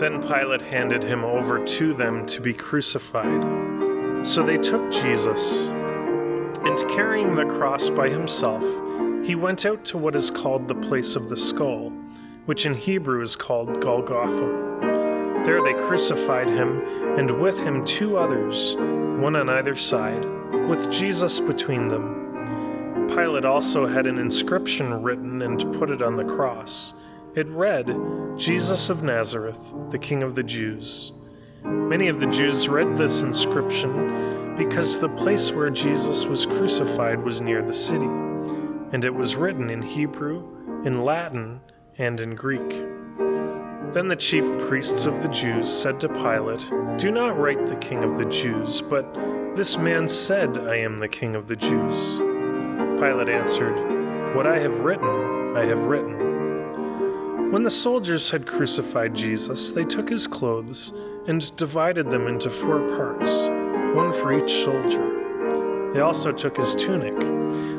Then Pilate handed him over to them to be crucified. So they took Jesus, and carrying the cross by himself, he went out to what is called the place of the skull, which in Hebrew is called Golgotha. There they crucified him, and with him 2 others, one on either side, with Jesus between them. Pilate also had an inscription written and put it on the cross. It read, "Jesus of Nazareth, the King of the Jews." Many of the Jews read this inscription because the place where Jesus was crucified was near the city, and it was written in Hebrew, in Latin, and in Greek. Then the chief priests of the Jews said to Pilate, "Do not write the King of the Jews, but this man said, 'I am the King of the Jews.'" Pilate answered, "What I have written, I have written." When the soldiers had crucified Jesus, they took his clothes and divided them into 4 parts, one for each soldier. They also took his tunic.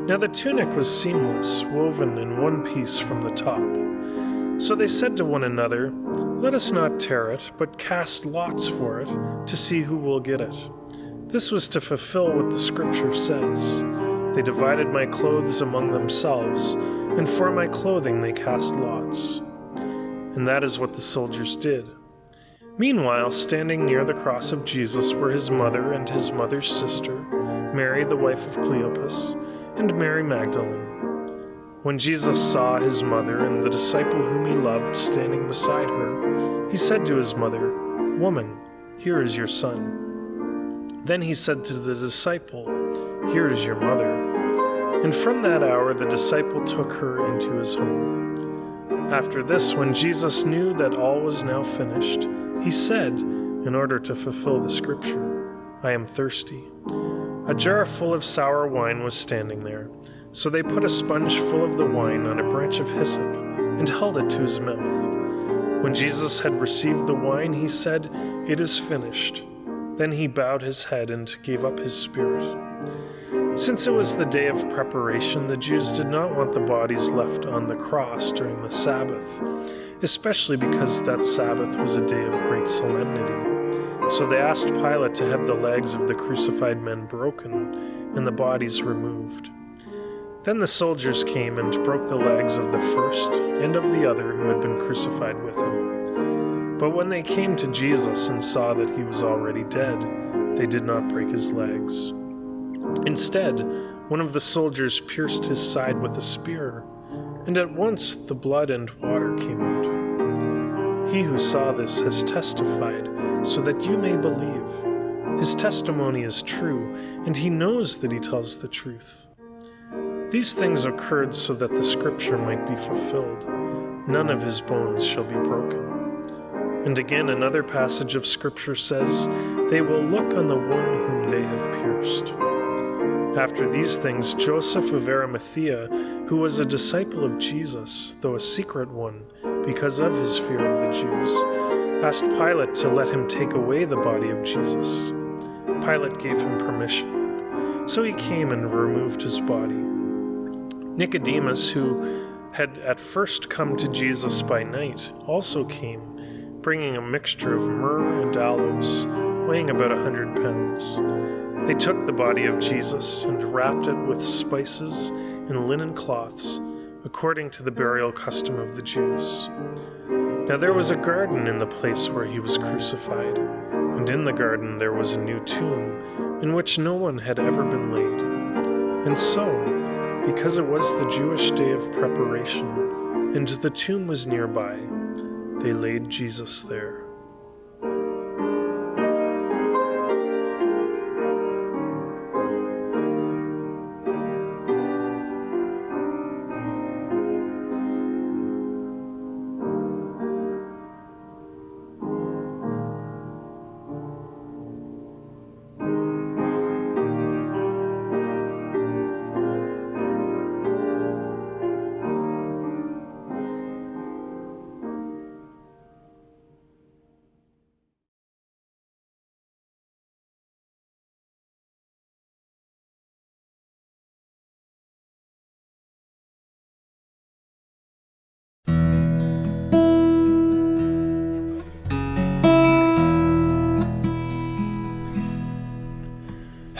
Now the tunic was seamless, woven in one piece from the top. So they said to one another, "Let us not tear it, but cast lots for it, to see who will get it." This was to fulfill what the scripture says. "They divided my clothes among themselves, and for my clothing they cast lots." And that is what the soldiers did. Meanwhile, standing near the cross of Jesus were his mother and his mother's sister, Mary the wife of Cleopas, and Mary Magdalene. When Jesus saw his mother and the disciple whom he loved standing beside her, he said to his mother, "Woman, here is your son." Then he said to the disciple, "Here is your mother." And from that hour the disciple took her into his home. After this, when Jesus knew that all was now finished, he said, in order to fulfill the scripture, "I am thirsty." A jar full of sour wine was standing there. So they put a sponge full of the wine on a branch of hyssop and held it to his mouth. When Jesus had received the wine, he said, "It is finished." Then he bowed his head and gave up his spirit. Since it was the day of preparation, the Jews did not want the bodies left on the cross during the Sabbath, especially because that Sabbath was a day of great solemnity. So they asked Pilate to have the legs of the crucified men broken and the bodies removed. Then the soldiers came and broke the legs of the first and of the other who had been crucified with him. But when they came to Jesus and saw that he was already dead, they did not break his legs. Instead, one of the soldiers pierced his side with a spear, and at once the blood and water came out. He who saw this has testified, so that you may believe. His testimony is true, and he knows that he tells the truth. These things occurred so that the scripture might be fulfilled. None of his bones shall be broken. And again, another passage of scripture says, "They will look on the one whom they have pierced." After these things, Joseph of Arimathea, who was a disciple of Jesus, though a secret one, because of his fear of the Jews, asked Pilate to let him take away the body of Jesus. Pilate gave him permission. So he came and removed his body. Nicodemus, who had at first come to Jesus by night, also came, bringing a mixture of myrrh and aloes, weighing about 100 pounds. They took the body of Jesus and wrapped it with spices in linen cloths, according to the burial custom of the Jews. Now there was a garden in the place where he was crucified, and in the garden there was a new tomb, in which no one had ever been laid. And so, because it was the Jewish day of preparation, and the tomb was nearby, they laid Jesus there.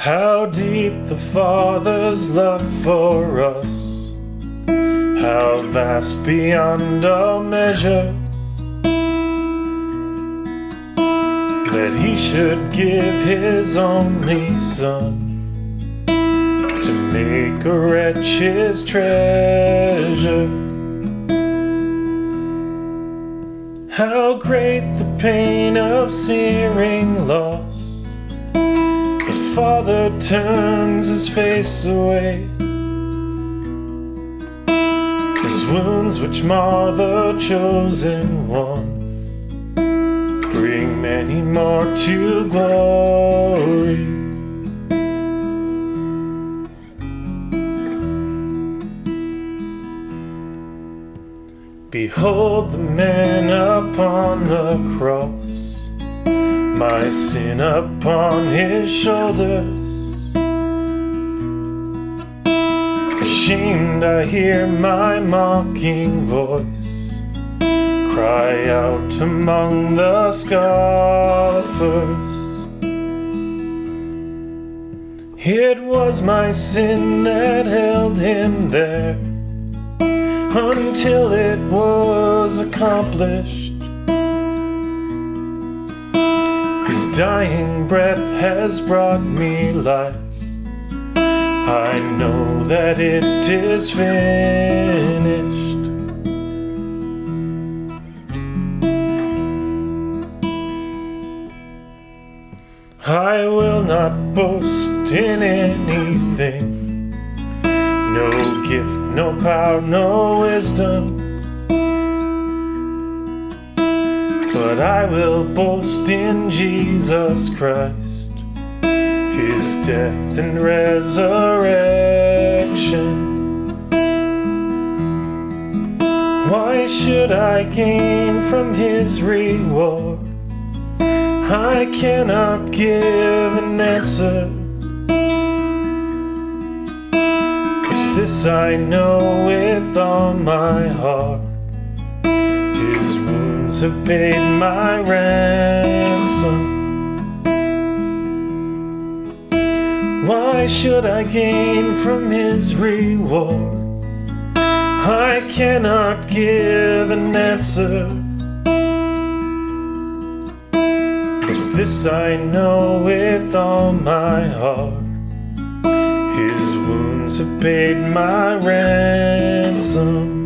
How deep the Father's love for us, how vast beyond all measure, that he should give his only Son to make a wretch his treasure. How great the pain of searing loss, the Father turns his face away. His wounds which mar the chosen one bring many more to glory. Behold the man upon the cross, my sin upon his shoulders. Ashamed I hear my mocking voice cry out among the scoffers. It was my sin that held him there until it was accomplished. His dying breath has brought me life. I know that it is finished. I will not boast in anything, no gift, no power, no wisdom, but I will boast in Jesus Christ, his death and resurrection. Why should I gain from his reward? I cannot give an answer. This I know with all my heart, his wounds have paid my ransom. Why should I gain from his reward? I cannot give an answer. But this I know with all my heart, his wounds have paid my ransom.